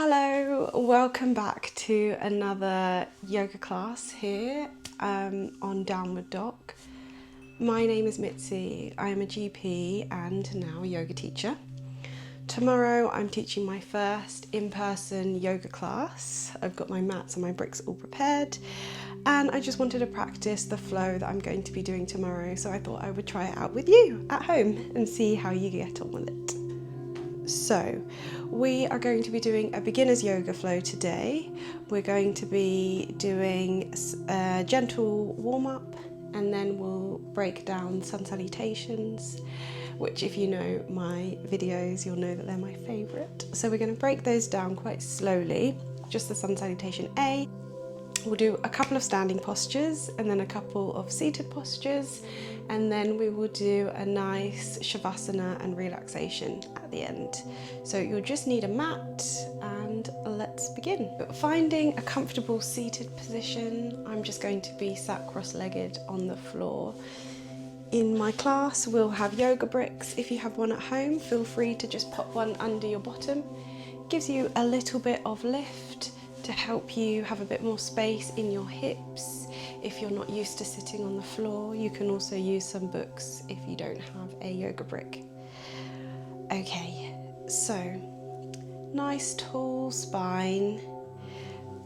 Hello, welcome back to another yoga class here on Downward Dog. My name is Mitzi. I am a GP and now a yoga teacher. Tomorrow I'm teaching my first in-person yoga class. I've got my mats and my bricks all prepared, and I just wanted to practice the flow that I'm going to be doing tomorrow, so I thought I would try it out with you at home and see how you get on with it. So we are going to be doing a beginner's yoga flow today. We're going to be doing a gentle warm-up, and then we'll break down sun salutations, which if you know my videos, you'll know that they're my favourite. So we're going to break those down quite slowly, just the sun salutation A. We'll do a couple of standing postures and then a couple of seated postures, and then we will do a nice shavasana and relaxation at the end. So you'll just need a mat, and let's begin. Finding a comfortable seated position, I'm just going to be sat cross-legged on the floor. In my class we'll have yoga bricks. If you have one at home, feel free to just pop one under your bottom. It gives you a little bit of lift to help you have a bit more space in your hips. If you're not used to sitting on the floor, you can also use some books if you don't have a yoga brick. Okay, so nice tall spine,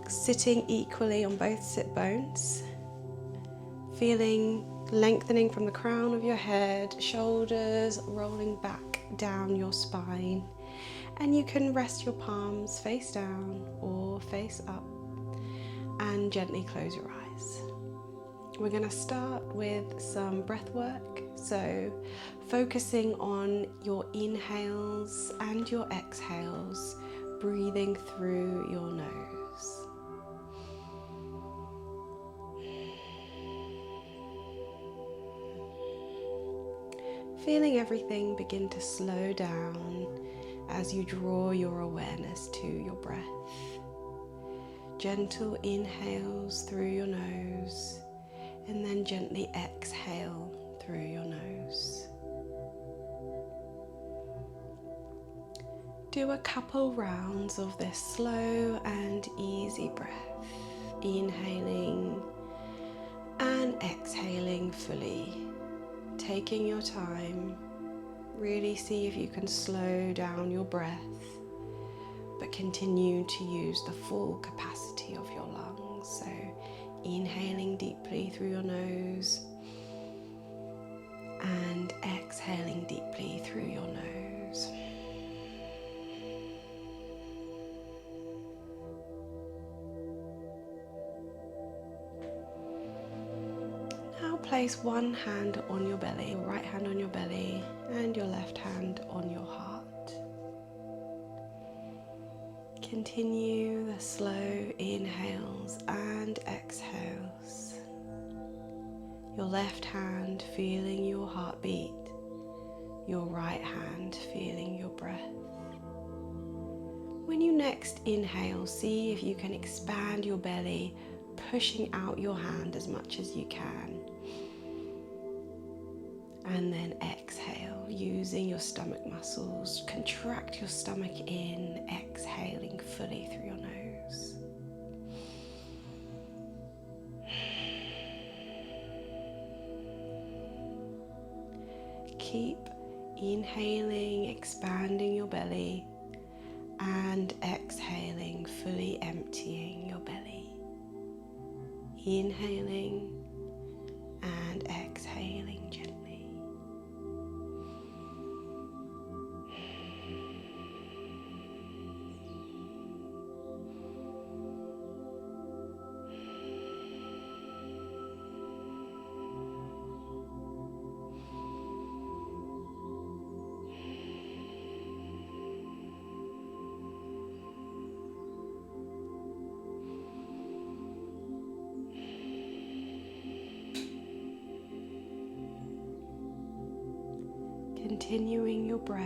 sitting equally on both sit bones, feeling lengthening from the crown of your head, shoulders rolling back down your spine. And you can rest your palms face down or face up and gently close your eyes. We're going to start with some breath work, so focusing on your inhales and your exhales, breathing through your nose. Feeling everything begin to slow down as you draw your awareness to your breath. Gentle inhales through your nose, and then gently exhale through your nose. Do a couple rounds of this slow and easy breath, inhaling and exhaling fully, taking your time. Really see if you can slow down your breath, but continue to use the full capacity of your lungs. So inhaling deeply through your nose and exhaling deeply through your nose. Now place one hand on your belly, your right hand on your belly, and your left hand on your heart. Continue the slow inhales and exhales. Your left hand feeling your heartbeat, your right hand feeling your breath. When you next inhale, see if you can expand your belly, pushing out your hand as much as you can. And then exhale, using your stomach muscles. Contract your stomach in, exhaling fully through your nose. Keep inhaling, expanding your belly, and exhaling, fully emptying your belly. Inhaling and exhaling gently. Continuing your breath,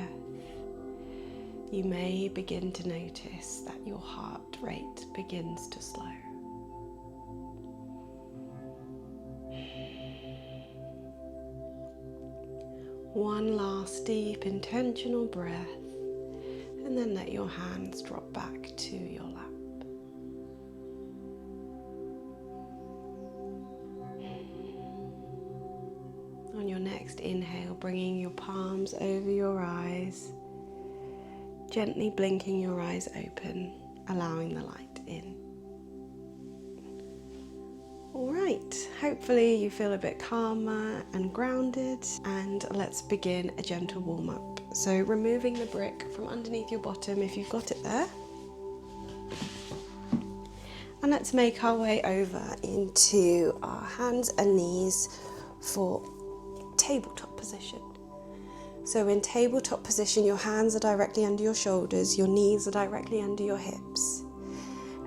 you may begin to notice that your heart rate begins to slow. One last deep intentional breath, and then let your hands drop back to next inhale, bringing your palms over your eyes, gently blinking your eyes open, allowing the light in. Alright, hopefully you feel a bit calmer and grounded, and let's begin a gentle warm-up. So removing the brick from underneath your bottom if you've got it there. And let's make our way over into our hands and knees for tabletop position. So in tabletop position, your hands are directly under your shoulders, your knees are directly under your hips,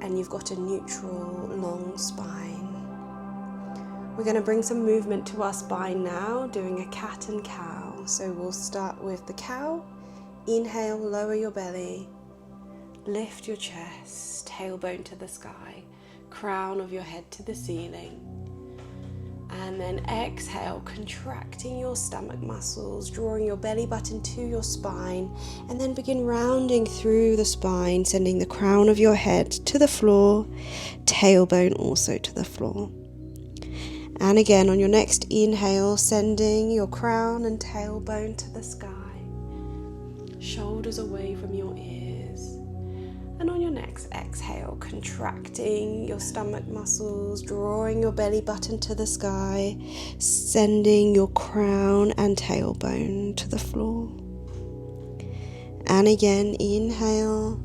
and you've got a neutral, long spine. We're going to bring some movement to our spine now, doing a cat and cow. So we'll start with the cow. Inhale, lower your belly, lift your chest, tailbone to the sky, crown of your head to the ceiling. And then exhale, contracting your stomach muscles, drawing your belly button to your spine, and then begin rounding through the spine, sending the crown of your head to the floor, tailbone also to the floor. And again, on your next inhale, sending your crown and tailbone to the sky, shoulders away from your ears. And on your next exhale, contracting your stomach muscles, drawing your belly button to the sky, sending your crown and tailbone to the floor. And again, inhale,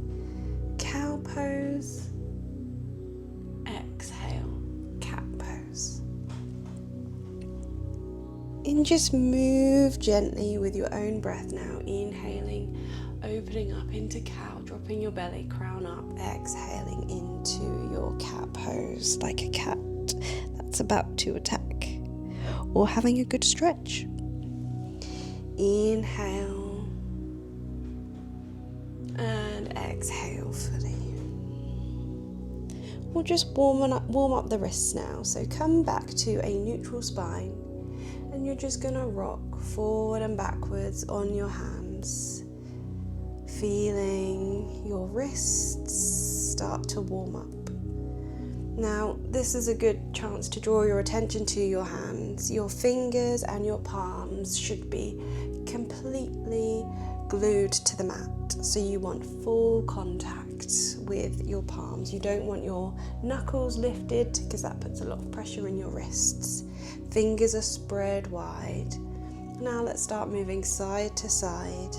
cow pose, exhale, cat pose. And just move gently with your own breath now, inhaling, opening up into cow, dropping your belly, crown up, exhaling into your cat pose, like a cat that's about to attack or having a good stretch. Inhale and exhale fully. We'll just warm up the wrists now. So come back to a neutral spine, and you're just going to rock forward and backwards on your hands, feeling your wrists start to warm up. Now, this is a good chance to draw your attention to your hands. Your fingers and your palms should be completely glued to the mat. So you want full contact with your palms. You don't want your knuckles lifted because that puts a lot of pressure in your wrists. Fingers are spread wide. Now let's start moving side to side.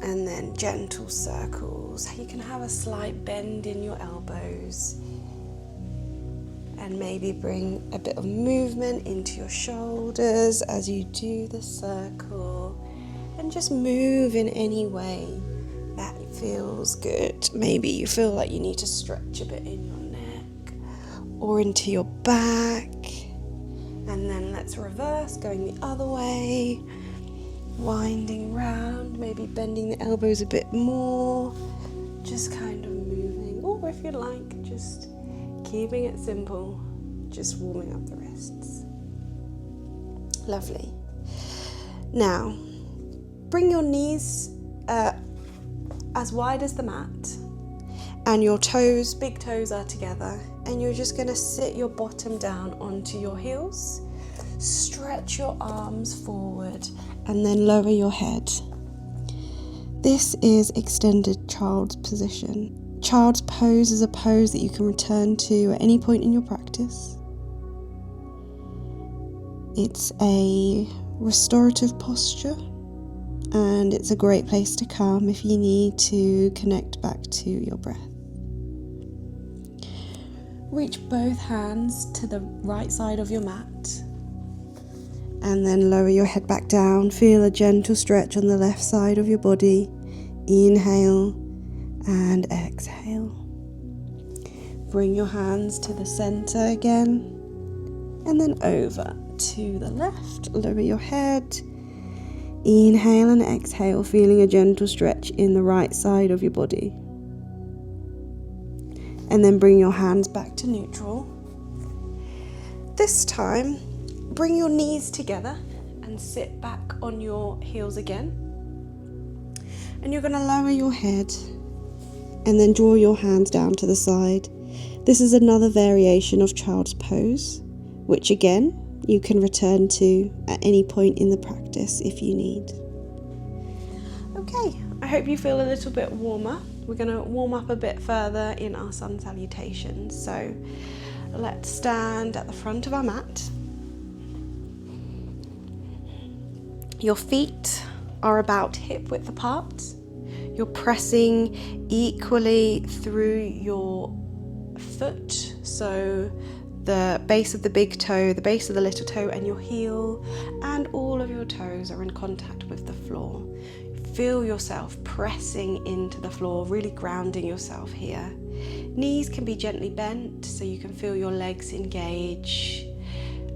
And then gentle circles. You can have a slight bend in your elbows. And maybe bring a bit of movement into your shoulders as you do the circle. And just move in any way that feels good. Maybe you feel like you need to stretch a bit in your neck or into your back. And then let's reverse, going the other way. Winding round, maybe bending the elbows a bit more, just kind of moving, or if you like, just keeping it simple, just warming up the wrists. Lovely. Now, bring your knees as wide as the mat, and your toes, big toes, are together, and you're just going to sit your bottom down onto your heels. Stretch your arms forward and then lower your head. This is extended child's position. Child's pose is a pose that you can return to at any point in your practice. It's a restorative posture, and it's a great place to come if you need to connect back to your breath. Reach both hands to the right side of your mat. And then lower your head back down. Feel a gentle stretch on the left side of your body. Inhale and exhale. Bring your hands to the center again. And then over to the left. Lower your head. Inhale and exhale, feeling a gentle stretch in the right side of your body. And then bring your hands back to neutral. This time, bring your knees together and sit back on your heels again. And you're going to lower your head and then draw your hands down to the side. This is another variation of child's pose, which again, you can return to at any point in the practice if you need. Okay, I hope you feel a little bit warmer. We're going to warm up a bit further in our sun salutations. So let's stand at the front of our mat. Your feet are about hip width apart. You're pressing equally through your foot, so the base of the big toe, the base of the little toe, and your heel, and all of your toes are in contact with the floor. Feel yourself pressing into the floor, really grounding yourself here. Knees can be gently bent so you can feel your legs engage.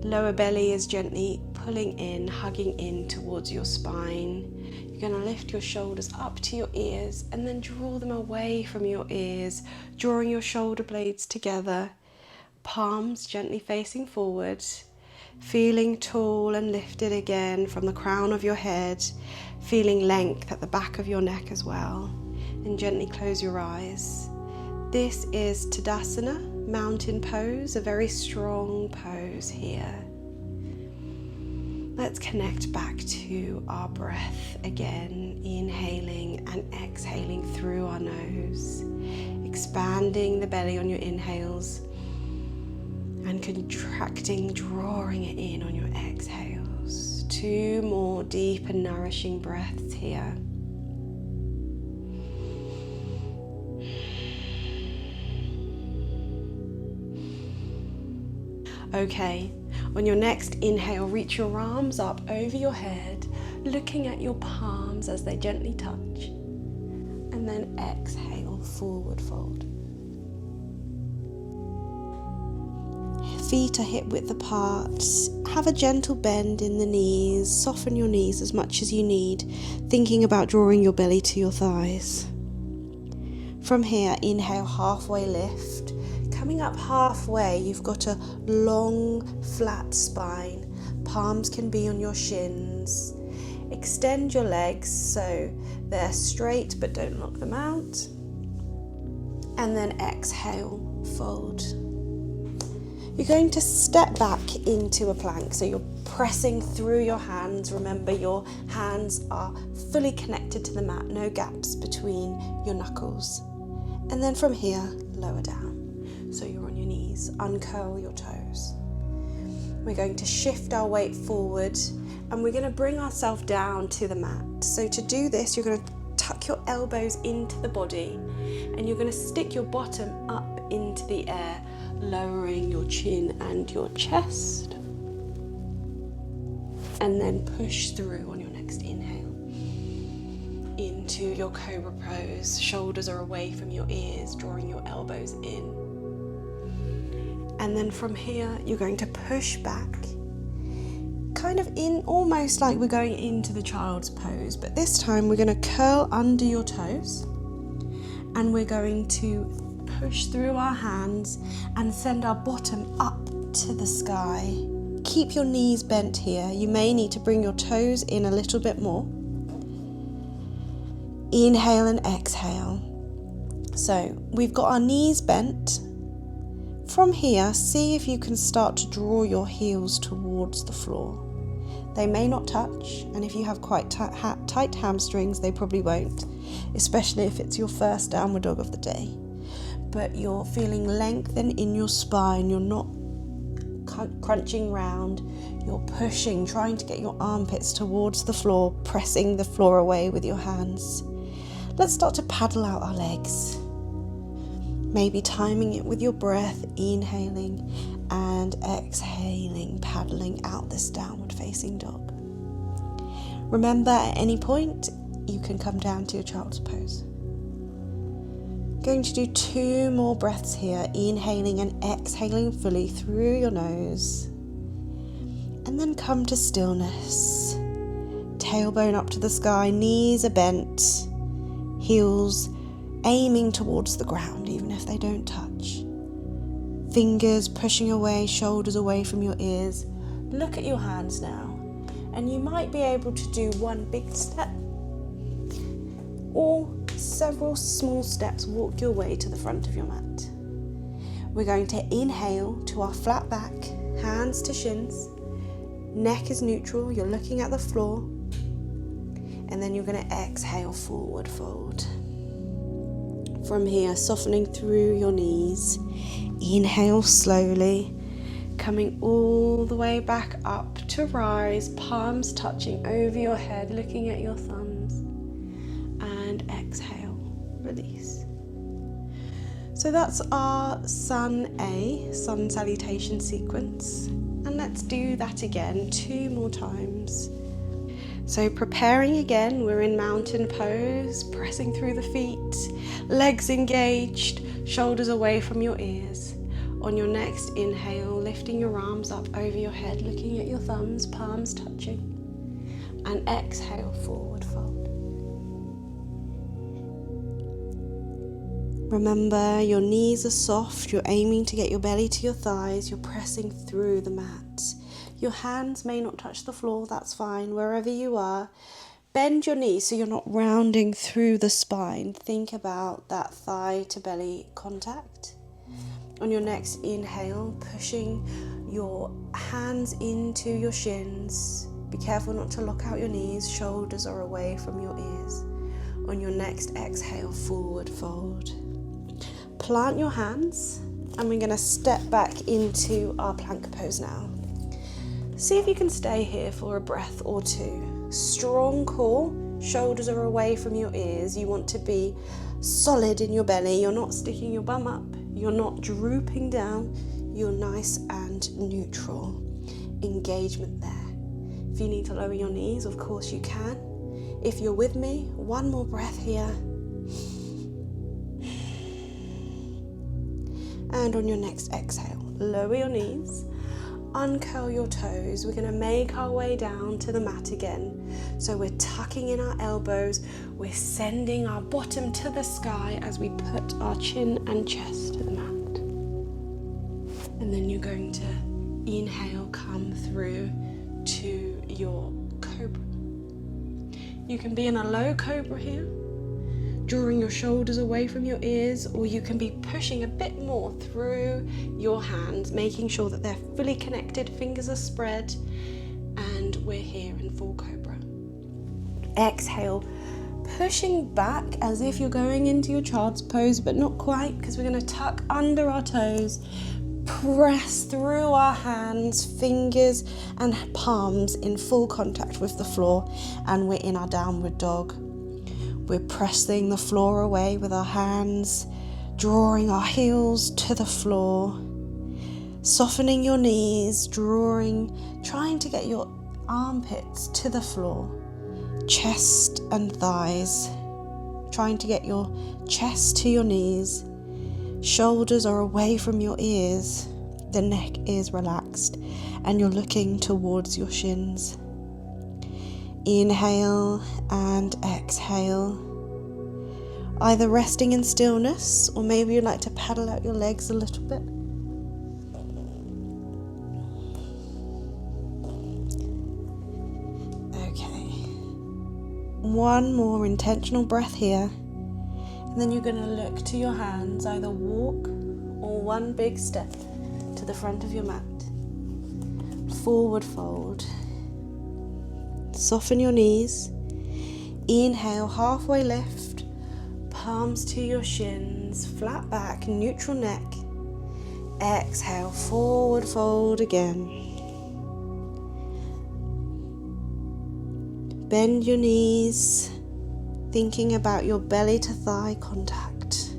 Lower belly is gently pulling in, hugging in towards your spine. You're going to lift your shoulders up to your ears and then draw them away from your ears, drawing your shoulder blades together. Palms gently facing forward, feeling tall and lifted again from the crown of your head, feeling length at the back of your neck as well, and gently close your eyes. This is Tadasana, mountain pose, a very strong pose here. Let's connect back to our breath again, inhaling and exhaling through our nose, expanding the belly on your inhales and contracting, drawing it in on your exhales. 2 more deep and nourishing breaths here. Okay, on your next inhale, reach your arms up over your head, looking at your palms as they gently touch, and then exhale, forward fold. Feet are hip width apart. Have a gentle bend in the knees, soften your knees as much as you need, thinking about drawing your belly to your thighs. From here, inhale, halfway lift. Coming up halfway, you've got a long, flat spine. Palms can be on your shins. Extend your legs so they're straight but don't lock them out. And then exhale, fold. You're going to step back into a plank, so you're pressing through your hands. Remember, your hands are fully connected to the mat, no gaps between your knuckles. And then from here, lower down. So you're on your knees, uncurl your toes. We're going to shift our weight forward and we're going to bring ourselves down to the mat. So to do this, you're going to tuck your elbows into the body and you're going to stick your bottom up into the air, lowering your chin and your chest. And then push through on your next inhale into your cobra pose. Shoulders are away from your ears, drawing your elbows in. And then from here, you're going to push back, kind of in, almost like we're going into the child's pose, but this time we're going to curl under your toes and we're going to push through our hands and send our bottom up to the sky. Keep your knees bent here. You may need to bring your toes in a little bit more. Inhale and exhale. So we've got our knees bent. From here, see if you can start to draw your heels towards the floor. They may not touch, and if you have quite tight hamstrings, they probably won't, especially if it's your first downward dog of the day. But you're feeling lengthen in your spine, you're not crunching round, you're pushing, trying to get your armpits towards the floor, pressing the floor away with your hands. Let's start to paddle out our legs. Maybe timing it with your breath, inhaling and exhaling, paddling out this downward facing dog. Remember, at any point, you can come down to your child's pose. Going to do 2 more breaths here, inhaling and exhaling fully through your nose. And then come to stillness. Tailbone up to the sky, knees are bent, heels aiming towards the ground, even if they don't touch. Fingers pushing away, shoulders away from your ears. Look at your hands now, and you might be able to do 1 big step or several small steps. Walk your way to the front of your mat. We're going to inhale to our flat back, hands to shins, neck is neutral, you're looking at the floor, and then you're going to exhale, forward fold. From here, softening through your knees, inhale slowly, coming all the way back up to rise, palms touching over your head, looking at your thumbs, and exhale, release. So that's our sun salutation sequence, and let's do that again 2 more times. So preparing again, we're in mountain pose, pressing through the feet, legs engaged, shoulders away from your ears. On your next inhale, lifting your arms up over your head, looking at your thumbs, palms touching, and exhale, forward fold. Remember, your knees are soft, you're aiming to get your belly to your thighs, you're pressing through the mat. Your hands may not touch the floor, that's fine, wherever you are. Bend your knees so you're not rounding through the spine. Think about that thigh to belly contact. On your next inhale, pushing your hands into your shins. Be careful not to lock out your knees, shoulders are away from your ears. On your next exhale, forward fold. Plant your hands, and we're going to step back into our plank pose now. See if you can stay here for a breath or 2. Strong core, shoulders are away from your ears. You want to be solid in your belly. You're not sticking your bum up. You're not drooping down. You're nice and neutral. Engagement there. If you need to lower your knees, of course you can. If you're with me, 1 more breath here. And on your next exhale, lower your knees. Uncurl your toes. We're going to make our way down to the mat again. So we're tucking in our elbows. We're sending our bottom to the sky as we put our chin and chest to the mat. And then you're going to inhale, come through to your cobra. You can be in a low cobra here, drawing your shoulders away from your ears, or you can be pushing a bit more through your hands, making sure that they're fully connected, fingers are spread, and we're here in full cobra. Exhale, pushing back as if you're going into your child's pose, but not quite, because we're going to tuck under our toes, press through our hands, fingers and palms in full contact with the floor, and we're in our downward dog. We're pressing the floor away with our hands, drawing our heels to the floor, softening your knees, trying to get your armpits to the floor, chest and thighs, trying to get your chest to your knees, shoulders are away from your ears, the neck is relaxed, and you're looking towards your shins. Inhale and exhale, either resting in stillness or maybe you'd like to paddle out your legs a little bit. Okay, 1 more intentional breath here, and then you're going to look to your hands, either walk or 1 big step to the front of your mat. Forward fold. Soften your knees. Inhale, halfway lift, palms to your shins, flat back, neutral neck. Exhale, forward fold again. Bend your knees, thinking about your belly to thigh contact.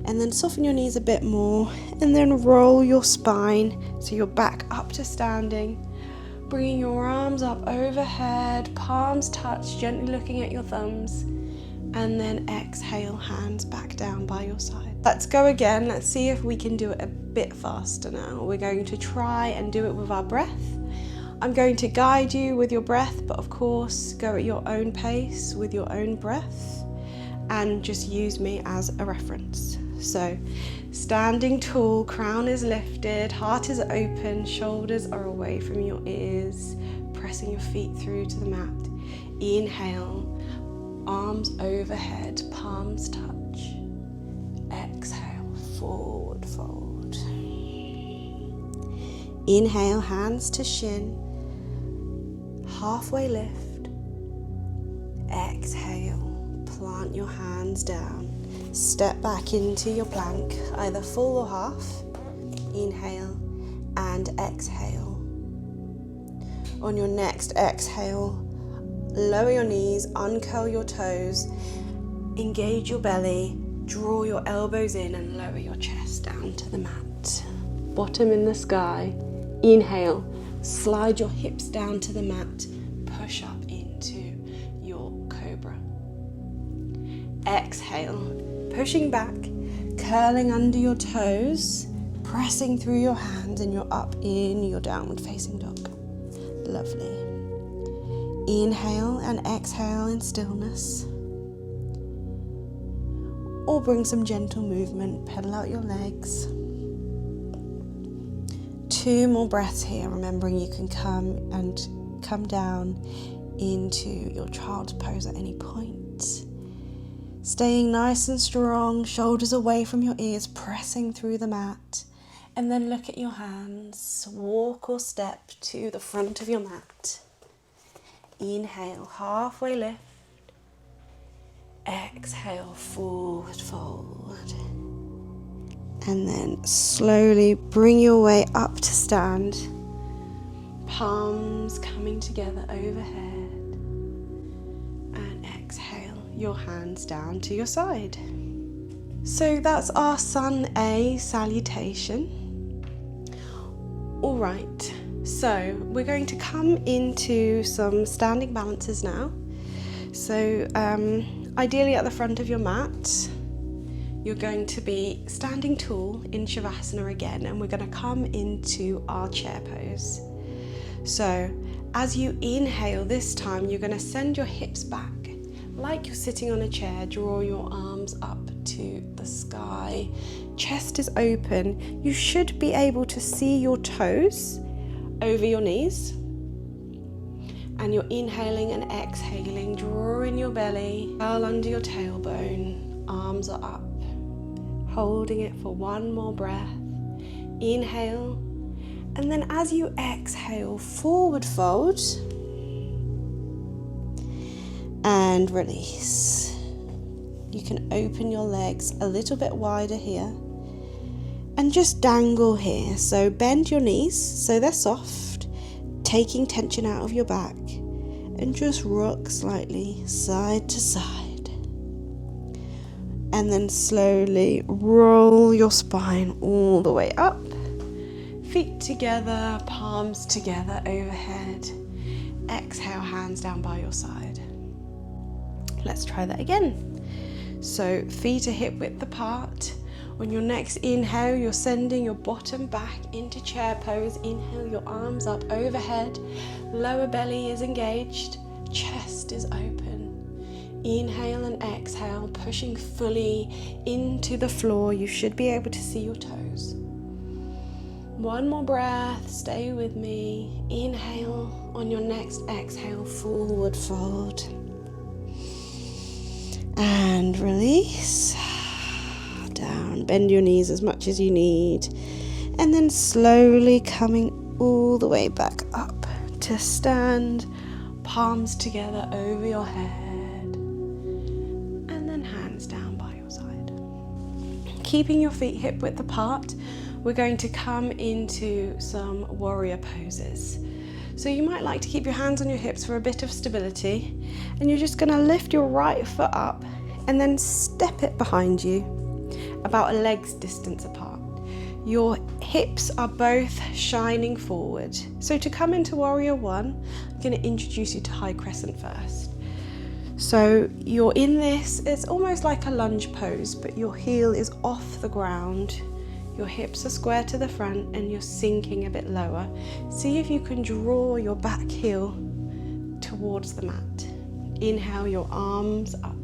And then soften your knees a bit more, and then roll your spine so you're back up to standing. Bringing your arms up overhead, palms touch, gently looking at your thumbs, and then exhale, hands back down by your side. Let's go again. Let's see if we can do it a bit faster now. We're going to try and do it with our breath. I'm going to guide you with your breath, but of course, go at your own pace with your own breath, and just use me as a reference. So, standing tall, crown is lifted, heart is open, shoulders are away from your ears, pressing your feet through to the mat. Inhale, arms overhead, palms touch. Exhale, forward fold. Inhale, hands to shin. Halfway lift. Exhale, plant your hands down. Step back into your plank, either full or half. Inhale and exhale. On your next exhale, lower your knees, uncurl your toes, engage your belly, draw your elbows in and lower your chest down to the mat. Bottom in the sky. Inhale, slide your hips down to the mat, push up into your cobra. Exhale, pushing back, curling under your toes, pressing through your hands, and you're up in your downward facing dog. Lovely. Inhale and exhale in stillness. Or bring some gentle movement, pedal out your legs. 2 more breaths here, remembering you can come down into your child's pose at any point. Staying nice and strong, shoulders away from your ears, pressing through the mat. And then look at your hands, walk or step to the front of your mat. Inhale, halfway lift. Exhale, forward fold. And then slowly bring your way up to stand. Palms coming together overhead. And exhale, your hands down to your side. So that's our Sun A salutation. All right, so we're going to come into some standing balances now. So ideally at the front of your mat, you're going to be standing tall in Shavasana again, and we're going to come into our chair pose. So as you inhale this time, you're going to send your hips back like you're sitting on a chair. Draw your arms up to the sky. Chest is open. You should be able to see your toes over your knees. And you're inhaling and exhaling, drawing your belly, curl under your tailbone, arms are up. Holding it for 1 more breath. Inhale, and then as you exhale, forward fold and release. You can open your legs a little bit wider here and just dangle here. So bend your knees so they're soft, taking tension out of your back, and just rock slightly side to side. And then slowly roll your spine all the way up. Feet together, palms together overhead. Exhale, hands down by your side. Let's try that again. So feet are hip width apart. On your next inhale, you're sending your bottom back into chair pose. Inhale, your arms up overhead. Lower belly is engaged. Chest is open. Inhale and exhale, pushing fully into the floor. You should be able to see your toes. 1 more breath, stay with me. Inhale, on your next exhale, forward fold. And release. Down, bend your knees as much as you need. And then slowly coming all the way back up to stand. Palms together over your head. Down by your side. Keeping your feet hip width apart, we're going to come into some warrior poses. So you might like to keep your hands on your hips for a bit of stability, and you're just going to lift your right foot up and then step it behind you, about a leg's distance apart. Your hips are both shining forward. So to come into warrior 1, I'm going to introduce you to high crescent first. So you're in this, it's almost like a lunge pose, but your heel is off the ground. Your hips are square to the front and you're sinking a bit lower. See if you can draw your back heel towards the mat. Inhale, your arms up.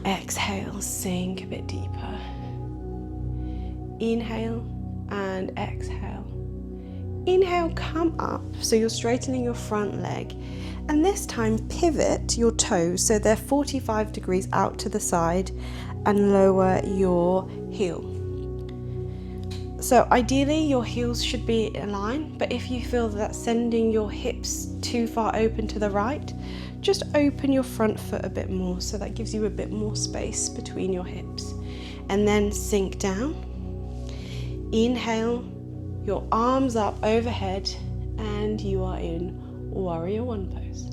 Exhale, sink a bit deeper. Inhale and exhale. Inhale, come up, so you're straightening your front leg. And this time pivot your toes so they're 45 degrees out to the side and lower your heel. So ideally your heels should be in line, but if you feel that sending your hips too far open to the right, just open your front foot a bit more, so that gives you a bit more space between your hips. And then sink down. Inhale, your arms up overhead, and you are in Warrior One pose.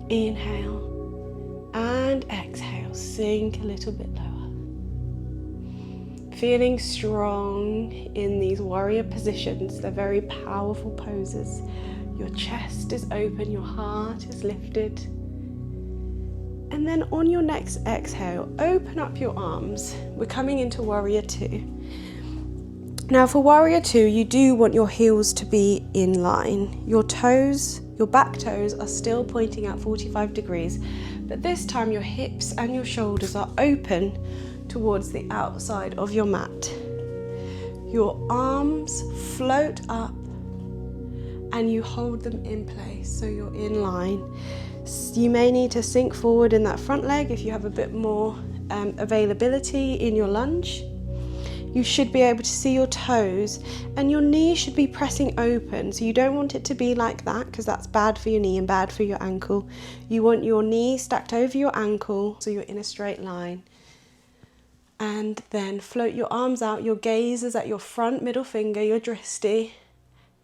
Inhale and exhale, sink a little bit lower. Feeling strong in these warrior positions. They're very powerful poses. Your chest is open, your heart is lifted. And then on your next exhale, open up your arms. We're coming into Warrior Two. Now for Warrior Two, you do want your heels to be in line. Your toes, your back toes are still pointing out 45 degrees, but this time your hips and your shoulders are open towards the outside of your mat. Your arms float up and you hold them in place, so you're in line. You may need to sink forward in that front leg if you have a bit more availability in your lunge. You should be able to see your toes, and your knee should be pressing open. So you don't want it to be like that, because that's bad for your knee and bad for your ankle. You want your knee stacked over your ankle, so you're in a straight line. And then float your arms out. Your gaze is at your front middle finger, your drishti.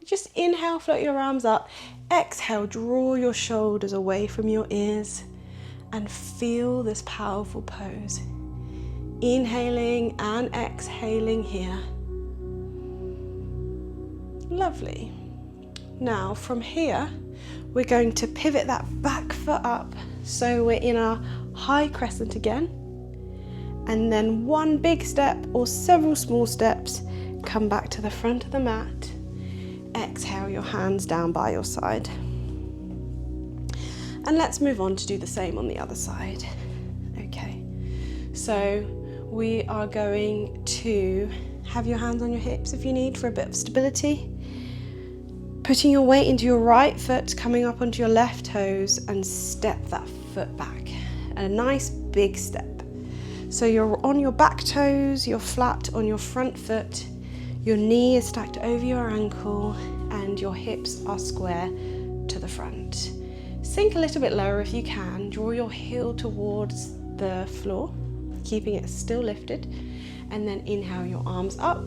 Just inhale, float your arms up. Exhale, draw your shoulders away from your ears and feel this powerful pose. Inhaling and exhaling here. Lovely. Now from here, we're going to pivot that back foot up. So we're in our high crescent again. And then one big step or several small steps, come back to the front of the mat. Exhale your hands down by your side. And let's move on to do the same on the other side. Okay, so we are going to have your hands on your hips if you need for a bit of stability. Putting your weight into your right foot, coming up onto your left toes, and step that foot back. A nice big step. So you're on your back toes, you're flat on your front foot, your knee is stacked over your ankle, and your hips are square to the front. Sink a little bit lower if you can. Draw your heel towards the floor, keeping it still lifted, and then inhale your arms up.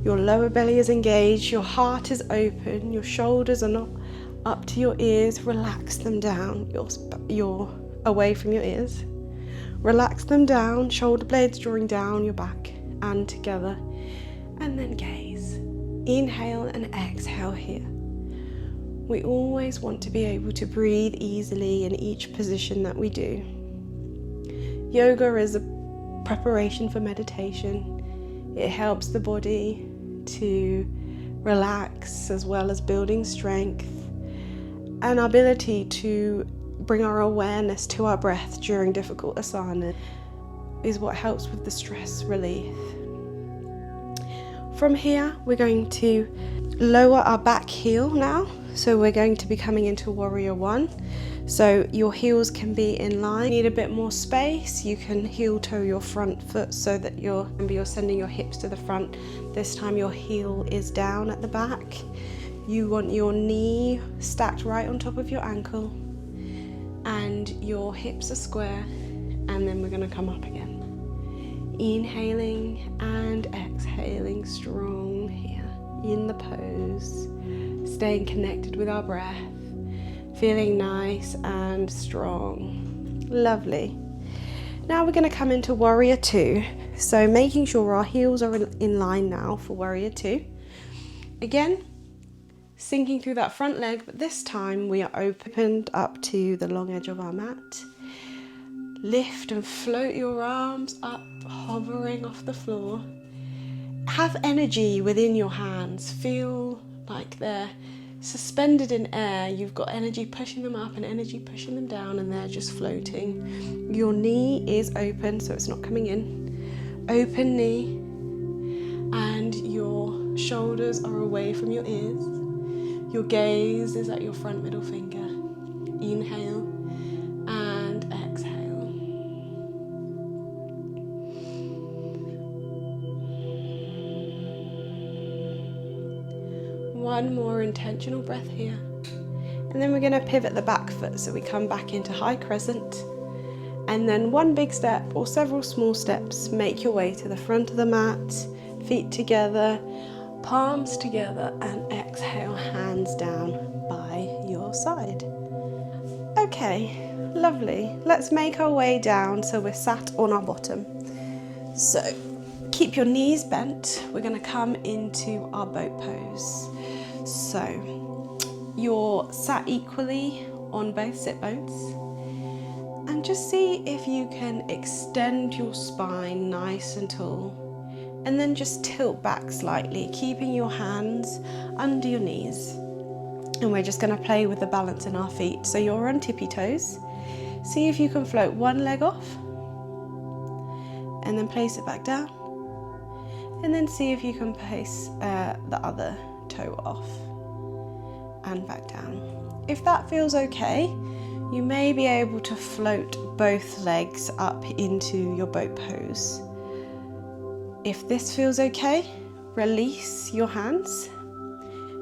Your lower belly is engaged, your heart is open, your shoulders are not up to your ears. Relax them down, you're away from your ears. Relax them down, shoulder blades drawing down your back and together, and then gaze. Inhale and exhale here. We always want to be able to breathe easily in each position that we do. Yoga is a preparation for meditation. It helps the body to relax, as well as building strength and our ability to bring our awareness to our breath during difficult asana is what helps with the stress relief. From here, we're going to lower our back heel now. So we're going to be coming into Warrior One. So your heels can be in line. Need a bit more space, you can heel toe your front foot so that you're sending your hips to the front. This time your heel is down at the back. You want your knee stacked right on top of your ankle, and your hips are square, and then we're going to come up again. Inhaling and exhaling strong here in the pose, staying connected with our breath, feeling nice and strong. Lovely. Now we're going to come into Warrior Two. So making sure our heels are in line now for Warrior Two. Again, sinking through that front leg, but this time we are opened up to the long edge of our mat. Lift and float your arms up, hovering off the floor. Have energy within your hands. Feel like they're suspended in air. You've got energy pushing them up and energy pushing them down, and they're just floating. Your knee is open, so it's not coming in. Open knee, and your shoulders are away from your ears. Your gaze is at your front middle finger. Inhale and exhale. one more intentional breath here. And then we're going to pivot the back foot, so we come back into high crescent. And then one big step or several small steps, make your way to the front of the mat, feet together, palms together, and exhale, hands down by your side. Okay, lovely. Let's make our way down so we're sat on our bottom. So keep your knees bent. We're going to come into our boat pose. So you're sat equally on both sit bones, and just see if you can extend your spine nice and tall, and then just tilt back slightly, keeping your hands under your knees. And we're just going to play with the balance in our feet. So you're on tippy toes. See if you can float one leg off, and then place it back down, and then see if you can place the other toe off and back down. If that feels okay, you may be able to float both legs up into your boat pose. If this feels okay, release your hands.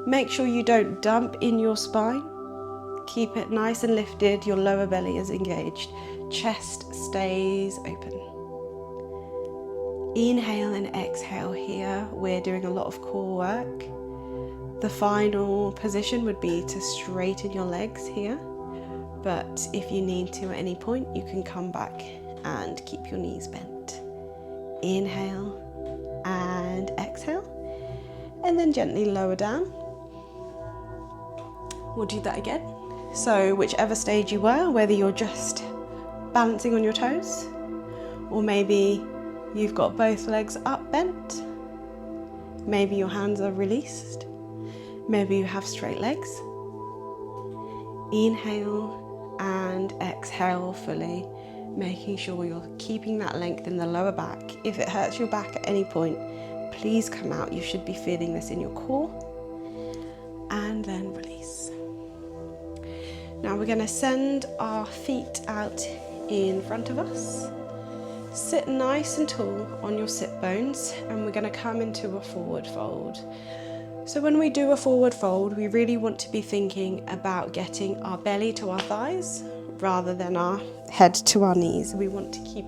Make sure you don't dump in your spine. Keep it nice and lifted, your lower belly is engaged, chest stays open. Inhale and exhale here. We're doing a lot of core work. The final position would be to straighten your legs here, but if you need to at any point, you can come back and keep your knees bent. Inhale and exhale, and then gently lower down. We'll do that again. So whichever stage you were, whether you're just balancing on your toes, or maybe you've got both legs up bent, maybe your hands are released, maybe you have straight legs. Inhale and exhale fully, making sure you're keeping that length in the lower back. If it hurts your back at any point, please come out. You should be feeling this in your core. And then release. Now we're going to send our feet out in front of us. Sit nice and tall on your sit bones, and we're going to come into a forward fold. So when we do a forward fold, we really want to be thinking about getting our belly to our thighs rather than our head to our knees. We want to keep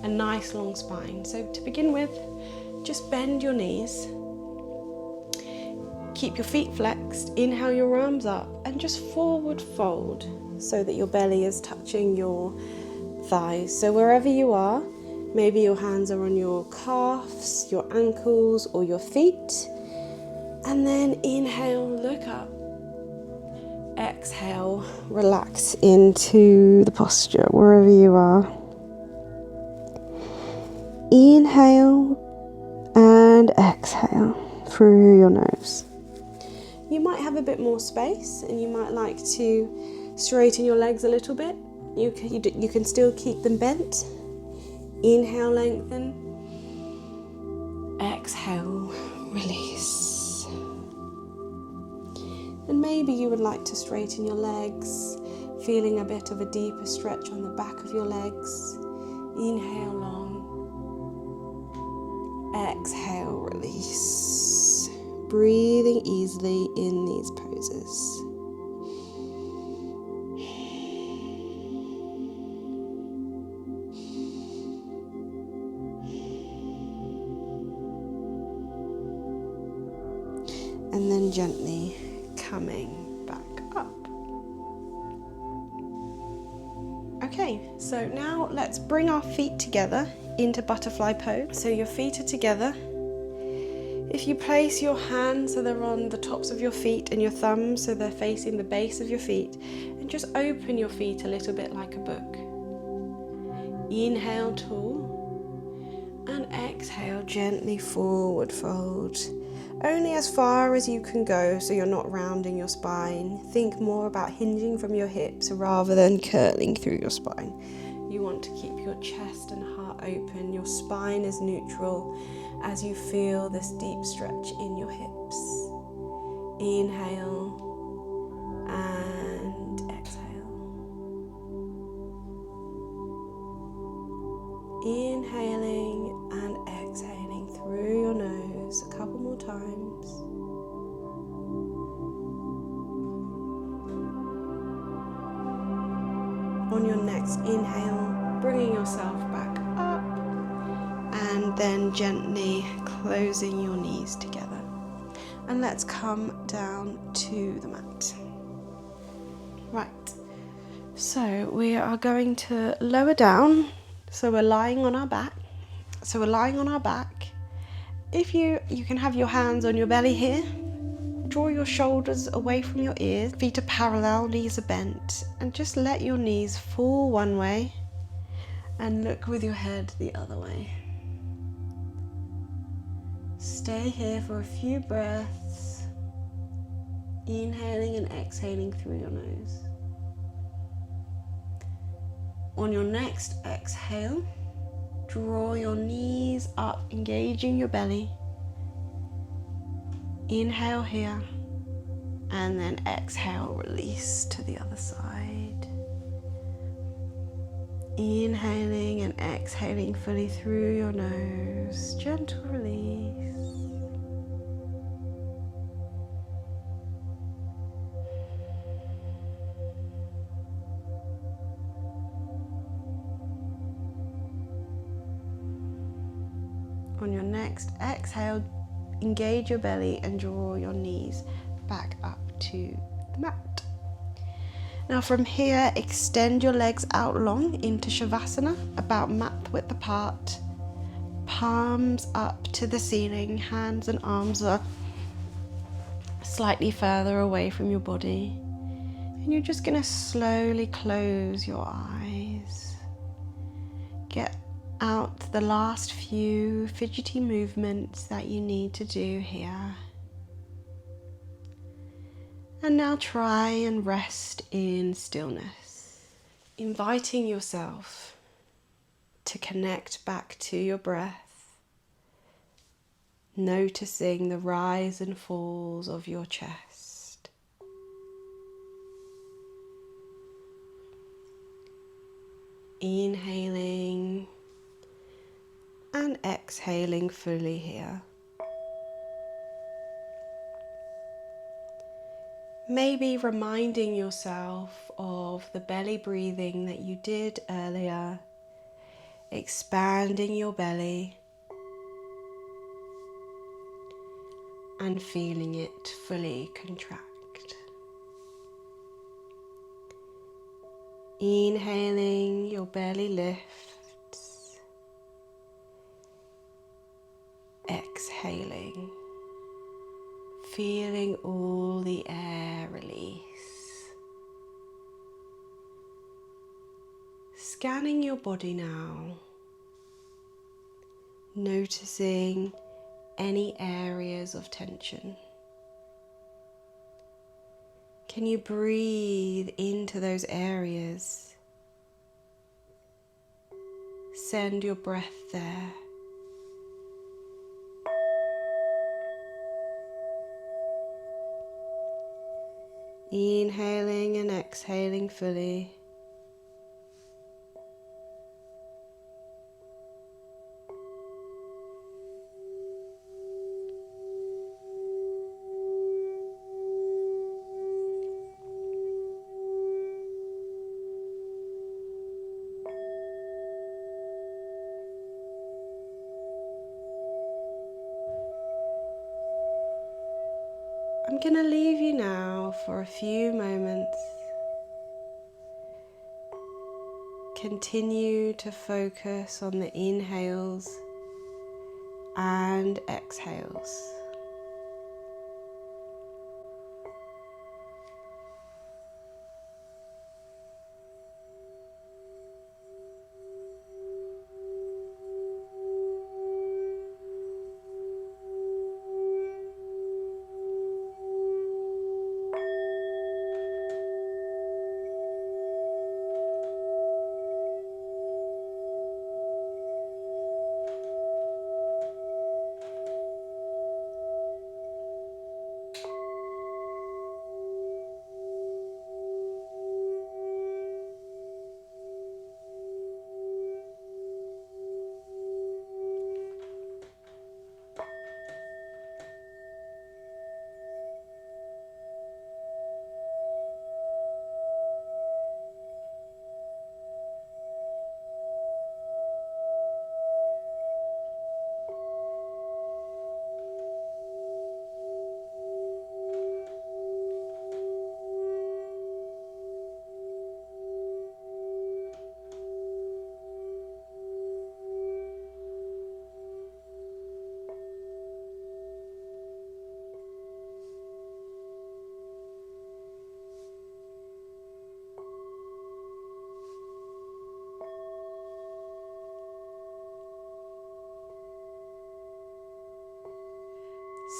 a nice long spine. So to begin with, just bend your knees. Keep your feet flexed, inhale your arms up, and just forward fold so that your belly is touching your thighs. So wherever you are, maybe your hands are on your calves, your ankles, or your feet. And then inhale, look up. Exhale, relax into the posture wherever you are. Inhale and exhale through your nose. You might have a bit more space, and you might like to straighten your legs a little bit. You can still keep them bent. Inhale, lengthen. Exhale, release. And maybe you would like to straighten your legs, feeling a bit of a deeper stretch on the back of your legs. Inhale long. Exhale, release. Breathing easily in these poses. And then gently coming back up. Okay, so now let's bring our feet together into butterfly pose. So your feet are together. If you place your hands so they're on the tops of your feet and your thumbs so they're facing the base of your feet, and just open your feet a little bit like a book. Inhale tall, and exhale gently forward fold. Only as far as you can go so you're not rounding your spine. Think more about hinging from your hips rather than curling through your spine. You want to keep your chest and heart open. Your spine is neutral as you feel this deep stretch in your hips. Inhale and exhale. Inhaling and exhaling through your nose a couple more times. nice inhale, bringing yourself back up, and then gently closing your knees together. And let's come down to the mat. Right, so we are going to lower down. So we're lying on our back. If you can have your hands on your belly here. Draw your shoulders away from your ears. Feet are parallel, knees are bent. And just let your knees fall one way and look with your head the other way. Stay here for a few breaths. Inhaling and exhaling through your nose. On your next exhale, draw your knees up, engaging your belly. Inhale here, and then exhale, release to the other side. Inhaling and exhaling fully through your nose, gentle release. On your next exhale, engage your belly and draw your knees back up to the mat. Now from here, extend your legs out long into Shavasana, about mat width apart, palms up to the ceiling, hands and arms are slightly further away from your body. And you're just going to slowly close your eyes. Get out the last few fidgety movements that you need to do here. And now try and rest in stillness, inviting yourself to connect back to your breath, noticing the rise and falls of your chest. Inhaling and exhaling fully here. Maybe reminding yourself of the belly breathing that you did earlier, expanding your belly and feeling it fully contract. Inhaling, your belly lifts. Exhaling, feeling all the air release. Scanning your body now, noticing any areas of tension. Can you breathe into those areas? Send your breath there. Inhaling and exhaling fully. I'm going to leave you now for a few moments. Continue to focus on the inhales and exhales.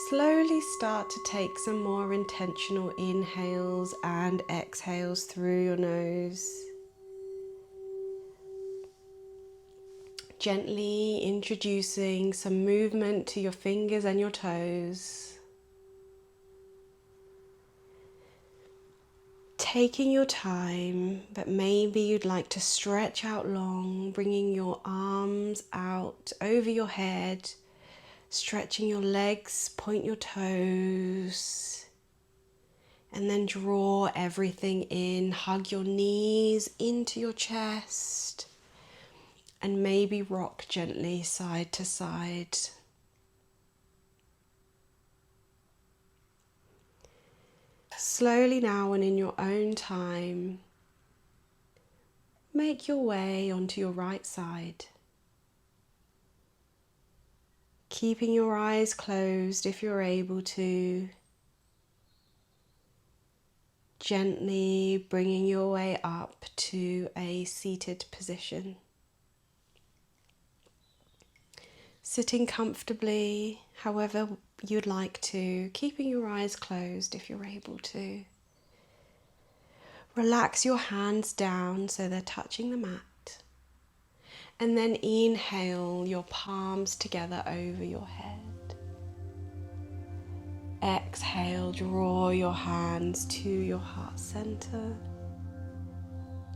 Slowly start to take some more intentional inhales and exhales through your nose. Gently introducing some movement to your fingers and your toes. Taking your time, but maybe you'd like to stretch out long, bringing your arms out over your head, stretching your legs, point your toes, and then draw everything in. Hug your knees into your chest, and maybe rock gently side to side. Slowly now and in your own time, make your way onto your right side. Keeping your eyes closed if you're able to. Gently bringing your way up to a seated position. Sitting comfortably, however you'd like to, keeping your eyes closed if you're able to. Relax your hands down so they're touching the mat. And then inhale your palms together over your head. Exhale, draw your hands to your heart center.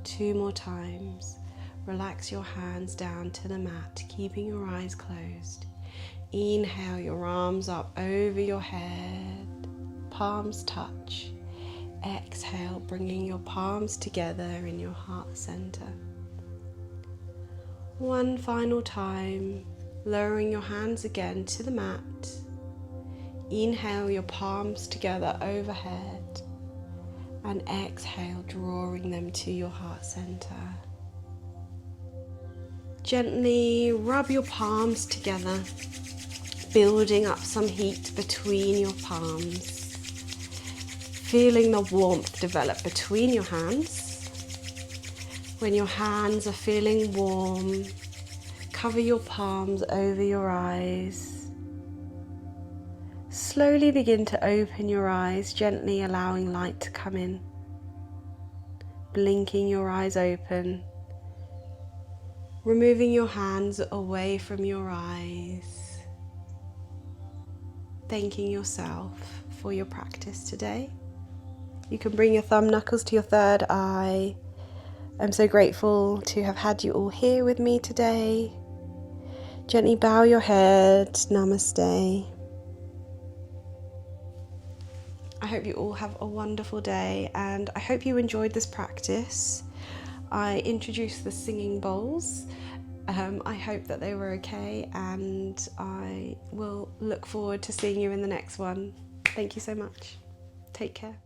2 more times. Relax your hands down to the mat, keeping your eyes closed. Inhale your arms up over your head, palms touch. Exhale, bringing your palms together in your heart center. 1 final time, lowering your hands again to the mat. Inhale your palms together overhead, and exhale, drawing them to your heart center. Gently rub your palms together, building up some heat between your palms. Feeling the warmth develop between your hands. When your hands are feeling warm, cover your palms over your eyes. Slowly begin to open your eyes, gently allowing light to come in. Blinking your eyes open. Removing your hands away from your eyes. Thanking yourself for your practice today. You can bring your thumb knuckles to your third eye. I'm so grateful to have had you all here with me today. Gently bow your head. Namaste. I hope you all have a wonderful day, and I hope you enjoyed this practice. I introduced the singing bowls. I hope that they were okay, and I will look forward to seeing you in the next one. Thank you so much. Take care.